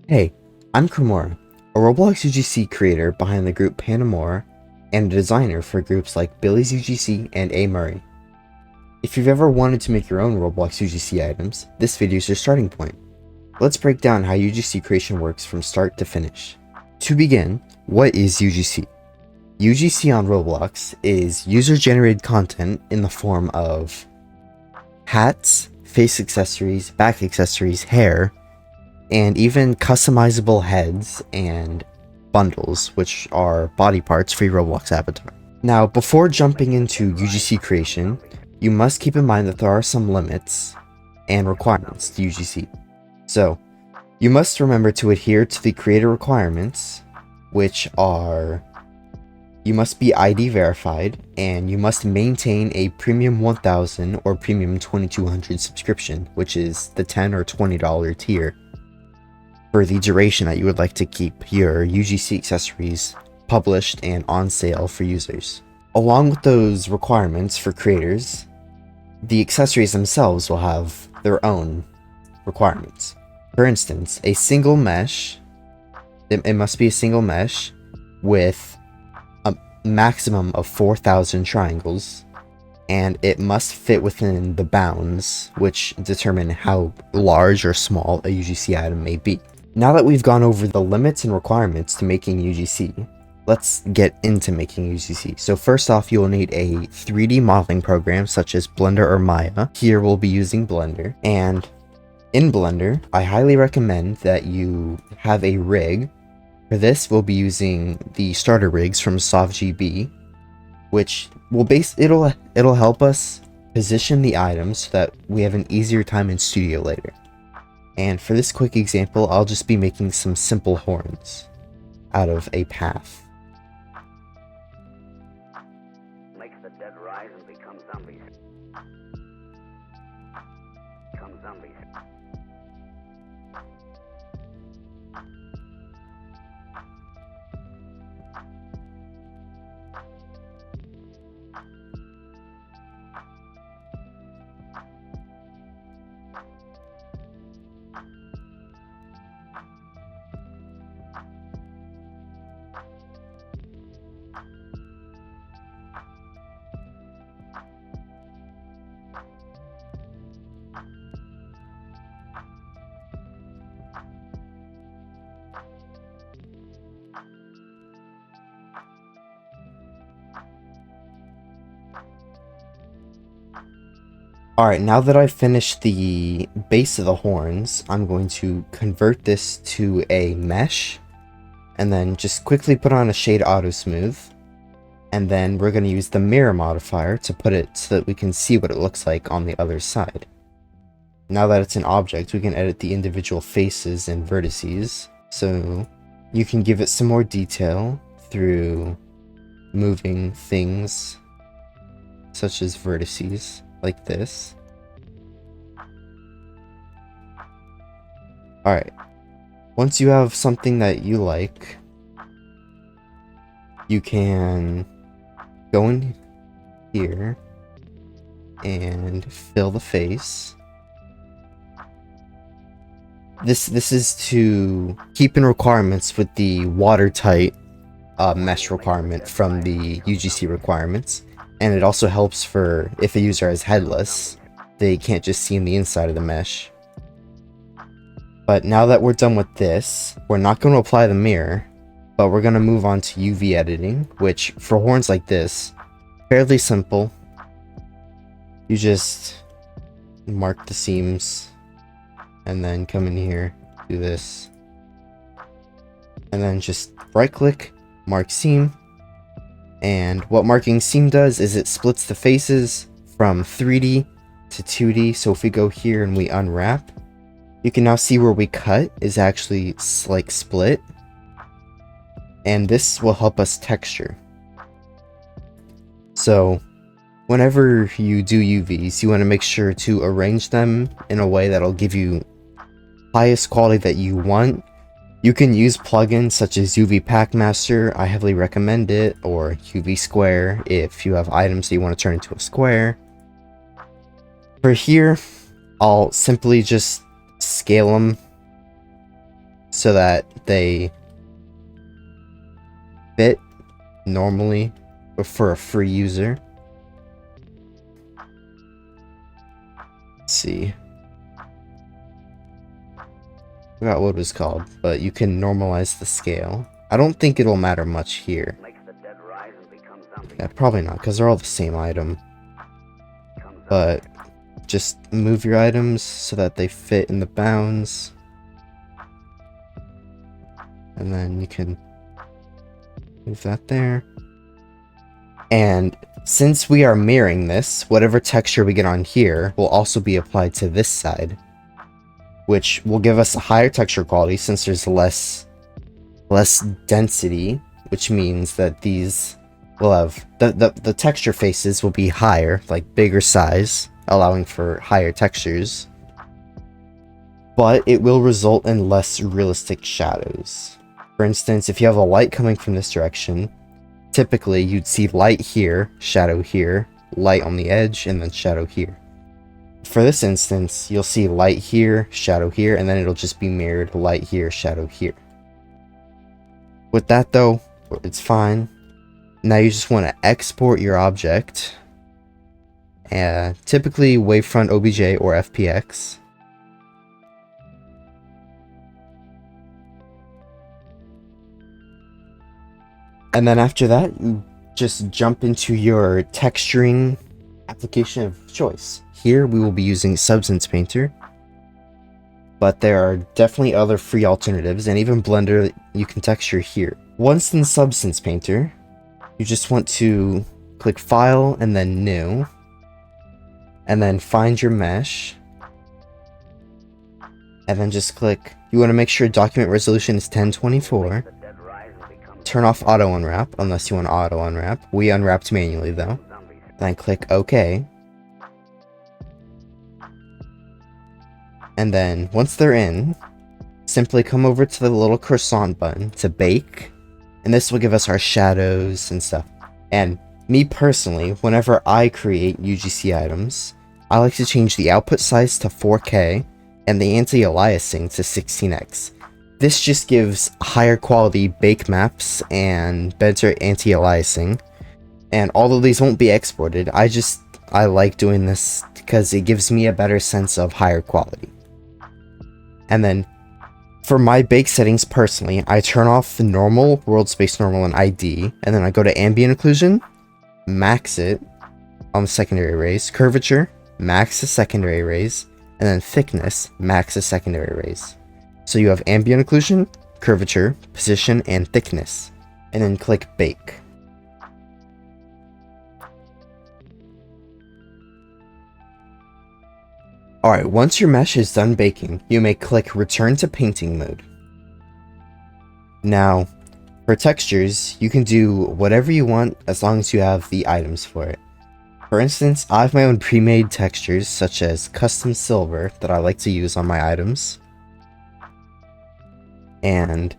Hey, I'm Kimura, a Roblox UGC creator behind the group Panamora and a designer for groups like Billy's UGC and A. Murray. If you've ever wanted to make your own Roblox UGC items, this video is your starting point. Let's break down how UGC creation works from start to finish. To begin, what is UGC? UGC on Roblox is user-generated content in the form of hats, face accessories, back accessories, hair, and even customizable heads and bundles, which are body parts for your Roblox avatar. Now, before jumping into UGC creation, you must keep in mind that there are some limits and requirements to UGC. So, you must remember to adhere to the creator requirements, which are: you must be ID verified, and you must maintain a Premium 1000 or Premium 2200 subscription, which is the $10 or $20 tier, for the duration that you would like to keep your UGC accessories published and on sale for users. Along with those requirements for creators, the accessories themselves will have their own requirements. For instance, a single mesh, it must be a single mesh with a maximum of 4,000 triangles, and it must fit within the bounds which determine how large or small a UGC item may be. Now that we've gone over the limits and requirements to making UGC, let's get into making UGC. So first off, you will need a 3D modeling program such as Blender or Maya. Here we'll be using Blender, and in Blender, I highly recommend that you have a rig. For this, we'll be using the starter rigs from SoftGB, which will it'll help us position the items so that we have an easier time in Studio later. And for this quick example, I'll just be making some simple horns out of a path. Makes the dead rise and become zombies. Become zombies. Alright, now that I've finished the base of the horns, I'm going to convert this to a mesh, and then just quickly put on a shade auto smooth, and then we're going to use the mirror modifier to put it so that we can see what it looks like on the other side. Now that it's an object, we can edit the individual faces and vertices, so you can give it some more detail through moving things such as vertices, like this. Alright, once you have something that you like, you can go in here and fill the face. This is to keep in requirements with the watertight mesh requirement from the UGC requirements. And it also helps for if a user is headless, they can't just see in the inside of the mesh. But now that we're done with this, we're not going to apply the mirror, but we're going to move on to UV editing, which for horns like this, fairly simple. You just mark the seams, and then come in here, do this, and then just right click, mark seam. And what marking seam does is it splits the faces from 3D to 2D. So if we go here and we unwrap, you can now see where we cut is actually like split. And this will help us texture. So whenever you do UVs, you want to make sure to arrange them in a way that'll give you highest quality that you want. You can use plugins such as UV Packmaster, I heavily recommend it, or UV Square if you have items that you want to turn into a square. For here, I'll simply just scale them so that they fit normally for a free user. Let's see. Forgot what it was called, but you can normalize the scale. I don't think it'll matter much here. Makes the dead rise and become zombies. Yeah, probably not, because they're all the same item. But just move your items so that they fit in the bounds. And then you can move that there. And since we are mirroring this, whatever texture we get on here will also be applied to this side, which will give us a higher texture quality since there's less density, which means that these will have the texture faces will be higher, like bigger size, allowing for higher textures. But it will result in less realistic shadows. For instance, if you have a light coming from this direction, typically you'd see light here, shadow here, light on the edge, and then shadow here. For this instance, you'll see light here, shadow here, and then it'll just be mirrored light here, shadow here. With that though, it's fine. Now you just want to export your object. Typically wavefront OBJ or FPX. And then after that, you just jump into your texturing application of choice. Here we will be using Substance Painter, but there are definitely other free alternatives, and even Blender you can texture here. Once in Substance Painter, you just want to click File and then New, and then find your mesh, and then just click. You want to make sure document resolution is 1024. Turn off auto unwrap unless you want auto unwrap. We unwrapped manually though. Then click OK. And then once they're in, simply come over to the little croissant button to bake, and this will give us our shadows and stuff. And me personally, whenever I create UGC items, I like to change the output size to 4K and the anti-aliasing to 16x. This just gives higher quality bake maps and better anti-aliasing. And although these won't be exported, I like doing this because it gives me a better sense of higher quality. And then for my bake settings personally, I turn off the normal, world space normal, and ID, and then I go to ambient occlusion, max it on the secondary rays, curvature, max the secondary rays, and then thickness, max the secondary rays. So you have ambient occlusion, curvature, position, and thickness, and then click bake. Alright, once your mesh is done baking, you may click return to painting mode. Now, for textures, you can do whatever you want as long as you have the items for it. For instance, I have my own pre-made textures such as custom silver that I like to use on my items. And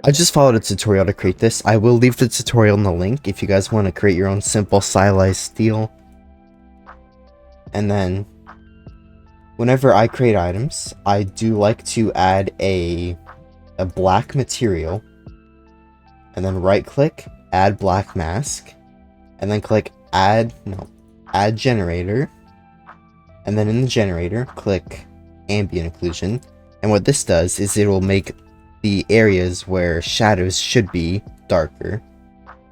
I just followed a tutorial to create this. I will leave the tutorial in the link if you guys want to create your own simple stylized steel. And then whenever I create items, I do like to add a black material, and then right click, add black mask, and then click add generator, and then in the generator, click ambient occlusion. And what this does is it will make the areas where shadows should be darker.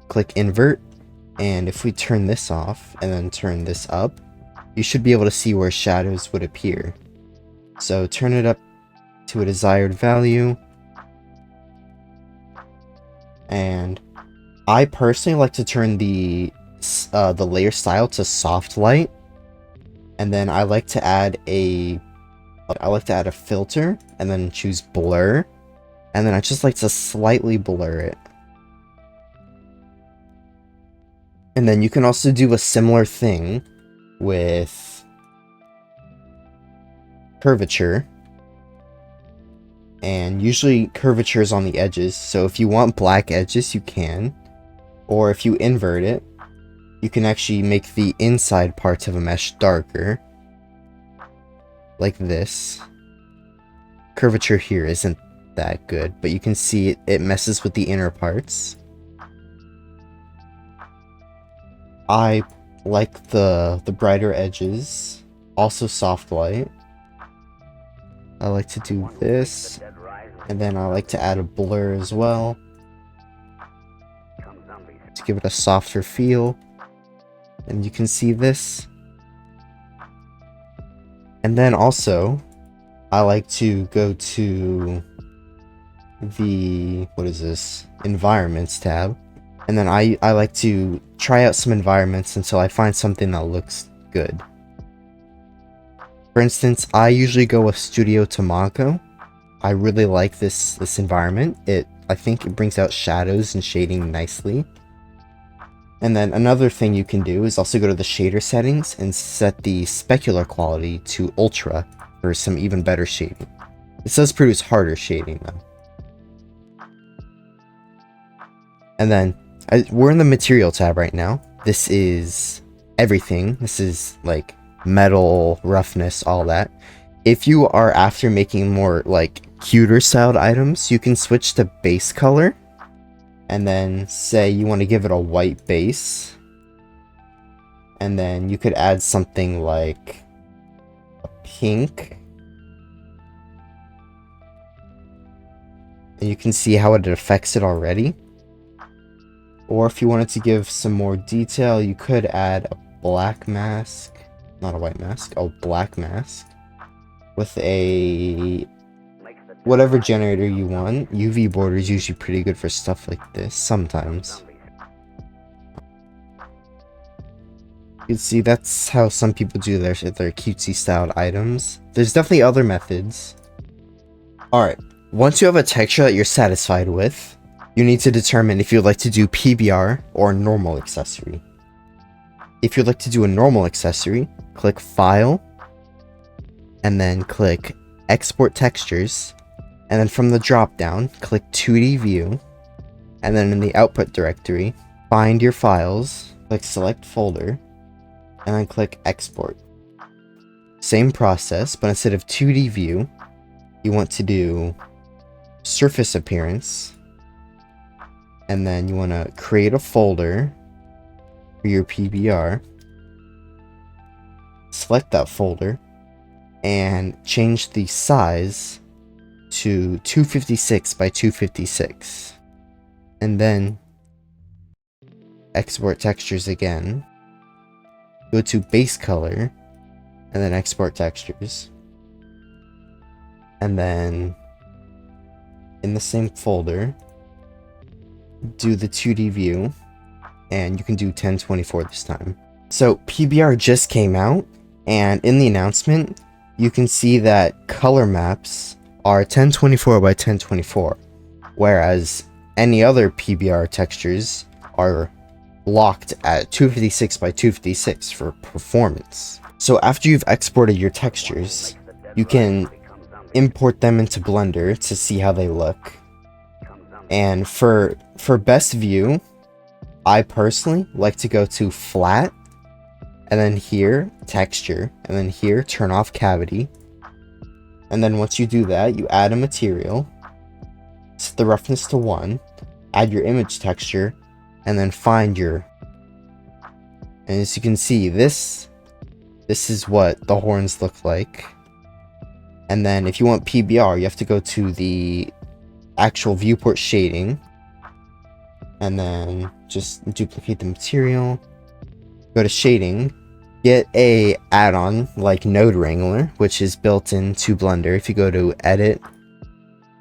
Click invert, and if we turn this off and then turn this up, you should be able to see where shadows would appear. So turn it up to a desired value. And I personally like to turn the layer style to soft light. And then I like to add a filter and then choose blur. And then I just like to slightly blur it. And then you can also do a similar thing with curvature, and usually curvature is on the edges, so if you want black edges you can, or if you invert it you can actually make the inside parts of a mesh darker like this. Curvature here isn't that good, but you can see it messes with the inner parts. I like the brighter edges, also soft light. I like to do this, and then I like to add a blur as well to give it a softer feel. And you can see this. And then also, I like to go to the, what is this, environments tab. And then I like to try out some environments until I find something that looks good. For instance, I usually go with Studio Tamago. I really like this environment. I think it brings out shadows and shading nicely. And then another thing you can do is also go to the shader settings and set the specular quality to ultra for some even better shading. This does produce harder shading though. And then we're in the material tab right now. This is everything. This is like metal, roughness, all that. If you are after making more like cuter styled items, you can switch to base color. And then say you want to give it a white base. And then you could add something like a pink. And you can see how it affects it already. Or if you wanted to give some more detail, you could add a black mask. Not a white mask, a black mask. With a whatever generator you want. UV border is usually pretty good for stuff like this, sometimes. You can see that's how some people do their cutesy styled items. There's definitely other methods. Alright, once you have a texture that you're satisfied with, you need to determine if you'd like to do PBR or normal accessory. If you'd like to do a normal accessory, click File, and then click Export Textures. And then from the drop down, click 2D View, and then in the output directory, find your files, click Select Folder, and then click Export. Same process, but instead of 2D View, you want to do Surface Appearance, and then you want to create a folder for your PBR, select that folder, and change the size to 256 by 256, and then export textures again, go to base color, and then export textures, and then in the same folder do the 2D view, and you can do 1024 this time. So PBR just came out, and in the announcement you can see that color maps are 1024 by 1024, whereas any other PBR textures are locked at 256 by 256 for performance. So after you've exported your textures, you can import them into Blender to see how they look. And for best view, I personally like to go to flat, and then here texture, and then here turn off cavity. And then once you do that, you add a material, set the roughness to 1, add your image texture, and then find your... And as you can see, this is what the horns look like. And then if you want PBR, you have to go to the actual viewport shading, and then just duplicate the material, go to shading, get a add-on like Node Wrangler, which is built into Blender. If you go to Edit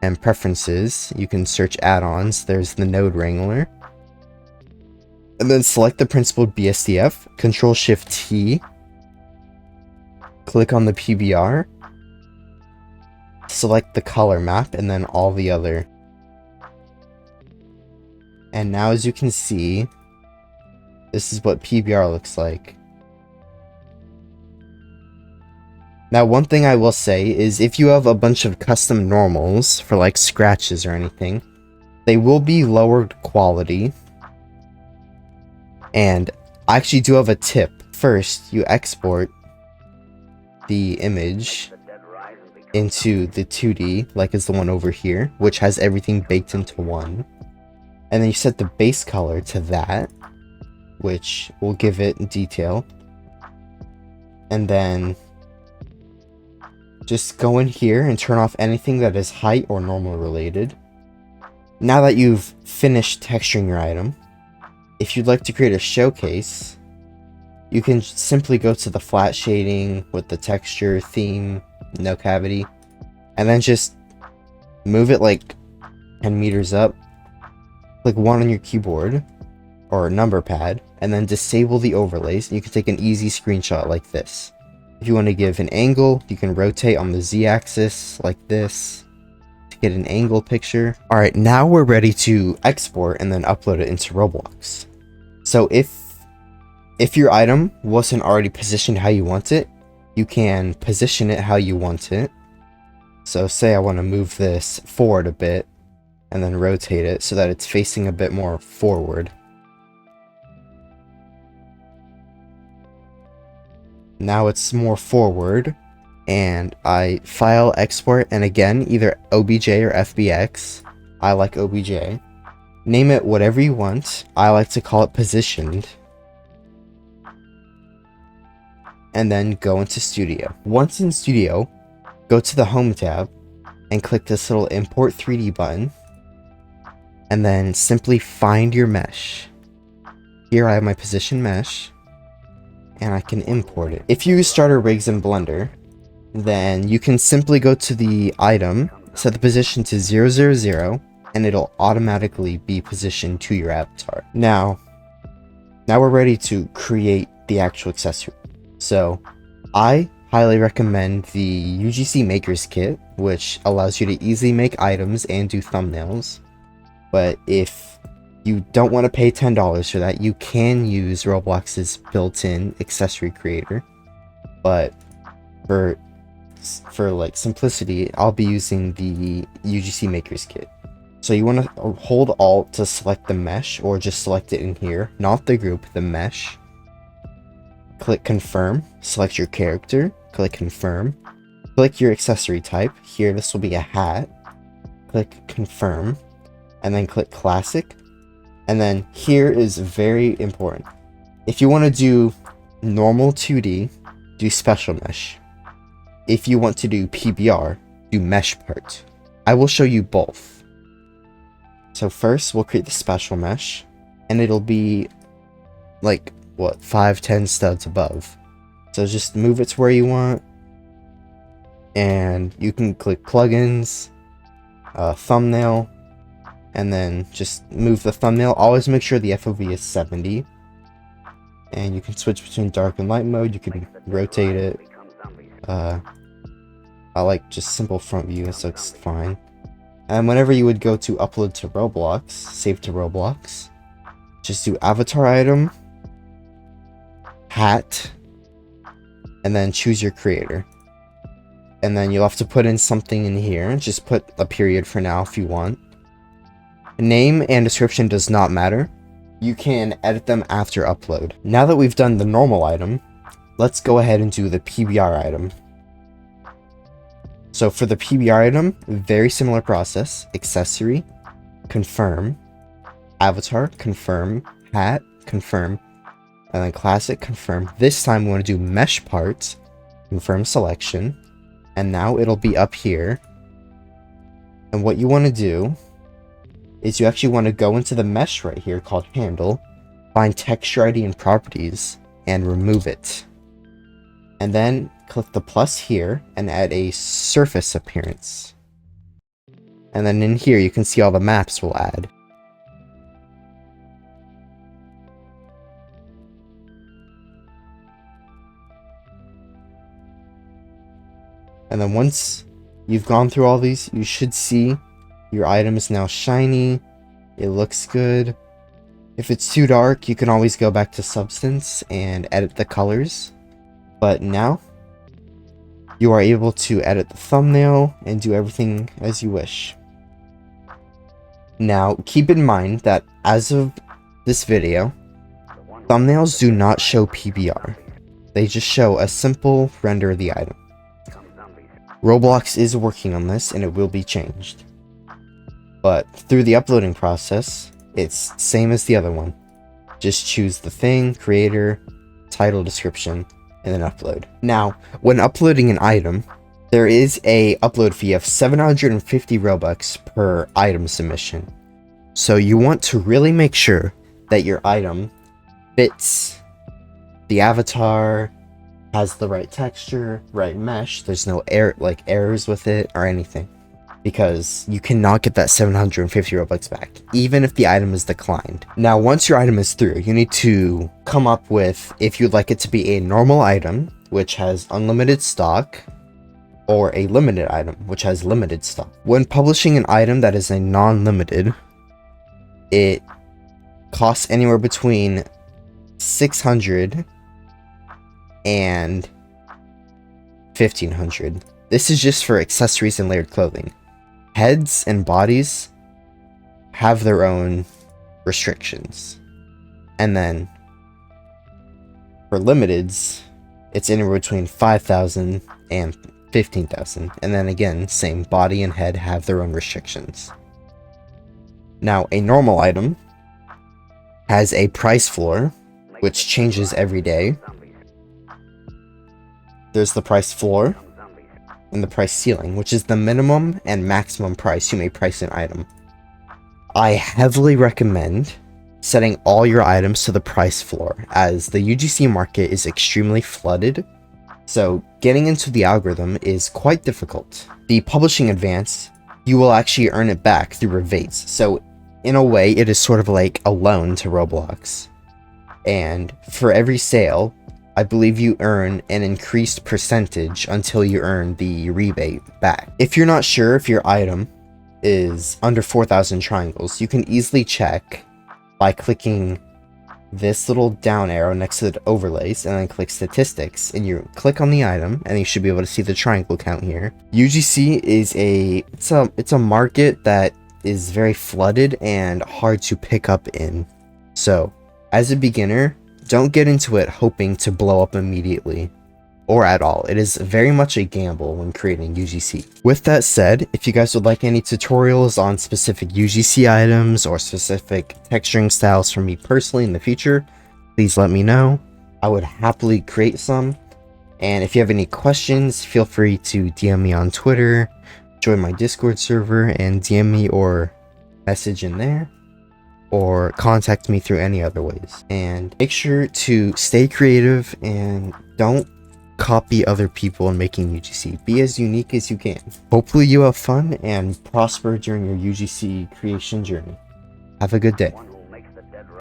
and Preferences, you can search add-ons. There's the Node Wrangler. And then select the principled BSDF, Control-Shift-T, click on the PBR, select the color map, and then all the other. And now as you can see, this is what PBR looks like. Now, one thing I will say is if you have a bunch of custom normals for like scratches or anything, they will be lowered quality. And I actually do have a tip. First, you export the image into the 2D, like is the one over here, which has everything baked into one. And then you set the base color to that, which will give it detail. And then just go in here and turn off anything that is height or normal related. Now that you've finished texturing your item, if you'd like to create a showcase, you can simply go to the flat shading with the texture, theme, no cavity, and then just move it like 10 meters up. Click 1 on your keyboard or number pad, and then disable the overlays. You can take an easy screenshot like this. If you want to give an angle, you can rotate on the Z-axis like this to get an angle picture. Alright, now we're ready to export and then upload it into Roblox. So if your item wasn't already positioned how you want it, you can position it how you want it. So say I want to move this forward a bit and then rotate it so that it's facing a bit more forward. Now it's more forward, and I file export, and again, either OBJ or FBX. I like OBJ. Name it whatever you want. I like to call it positioned. And then go into Studio. Once in Studio, go to the Home tab and click this little Import 3D button. And then simply find your mesh. Here I have my position mesh, and I can import it. If you use starter rigs in Blender, then you can simply go to the item, set the position to 000, and it'll automatically be positioned to your avatar. Now we're ready to create the actual accessory. So I highly recommend the UGC Makers Kit, which allows you to easily make items and do thumbnails. But if you don't want to pay $10 for that, you can use Roblox's built-in accessory creator. But for like simplicity, I'll be using the UGC Makers Kit. So you want to hold Alt to select the mesh, or just select it in here, not the group, the mesh. Click confirm, select your character, click confirm, click your accessory type. Here this will be a hat. Click confirm, and then click classic. And then here is very important. If you want to do normal 2D, do special mesh. If you want to do PBR, do mesh part. I will show you both. So first we'll create the special mesh, and it'll be like, what, 5-10 studs above. So just move it to where you want, and you can click plugins, thumbnail, and then just move the thumbnail. Always make sure the FOV is 70, and you can switch between dark and light mode. You can rotate it. I like just simple front view, this looks fine. And whenever you would go to upload to Roblox, save to Roblox, just do avatar item, hat, and then choose your creator. And then you'll have to put in something in here. Just put a period for now if you want. Name and description does not matter. You can edit them after upload. Now that we've done the normal item, let's go ahead and do the PBR item. So for the PBR item, very similar process. Accessory, confirm, avatar, confirm, hat, confirm, and then classic, confirm. This time we want to do mesh parts, confirm selection, and now it'll be up here. And what you want to do is you actually want to go into the mesh right here called handle, find texture ID and properties, and remove it. And then click the plus here and add a surface appearance. And then in here you can see all the maps we'll add. And then once you've gone through all these, you should see your item is now shiny. It looks good. If it's too dark, you can always go back to substance and edit the colors. But now you are able to edit the thumbnail and do everything as you wish. Now keep in mind that as of this video, thumbnails do not show PBR. They just show a simple render of the item. Roblox is working on this and it will be changed. But through the uploading process, it's same as the other one. Just choose the thing, creator, title, description, and then upload. Now, when uploading an item, there is a upload fee of 750 Robux per item submission. So you want to really make sure that your item fits the avatar, has the right texture, right mesh, there's no errors with it or anything. Because you cannot get that 750 Robux back, even if the item is declined. Now, once your item is through, you need to come up with if you'd like it to be a normal item, which has unlimited stock, or a limited item, which has limited stock. When publishing an item that is a non-limited, it costs anywhere between 600 and 1500. This is just for accessories and layered clothing. Heads and bodies have their own restrictions. And then for limiteds, it's anywhere between 5,000 and 15,000. And then again, same, body and head have their own restrictions. Now, a normal item has a price floor, which changes every day. There's the price floor and the price ceiling, which is the minimum and maximum price you may price an item. I heavily recommend setting all your items to the price floor, as the UGC market is extremely flooded, so getting into the algorithm is quite difficult. The publishing advance, you will actually earn it back through rebates, so in a way it is sort of like a loan to Roblox. And for every sale, I believe you earn an increased percentage until you earn the rebate back. If you're not sure if your item is under 4,000 triangles, you can easily check by clicking this little down arrow next to the overlays and then click statistics, and you click on the item and you should be able to see the triangle count here. UGC is it's a market that is very flooded and hard to pick up in. So as a beginner, don't get into it hoping to blow up immediately, or at all. It is very much a gamble when creating UGC. With that said, if you guys would like any tutorials on specific UGC items or specific texturing styles from me personally in the future, please let me know. I would happily create some. And if you have any questions, feel free to DM me on Twitter, join my Discord server, and DM me or message in there, or contact me through any other ways. And make sure to stay creative and don't copy other people in making UGC. Be as unique as you can. Hopefully you have fun and prosper during your UGC creation journey. Have a good day.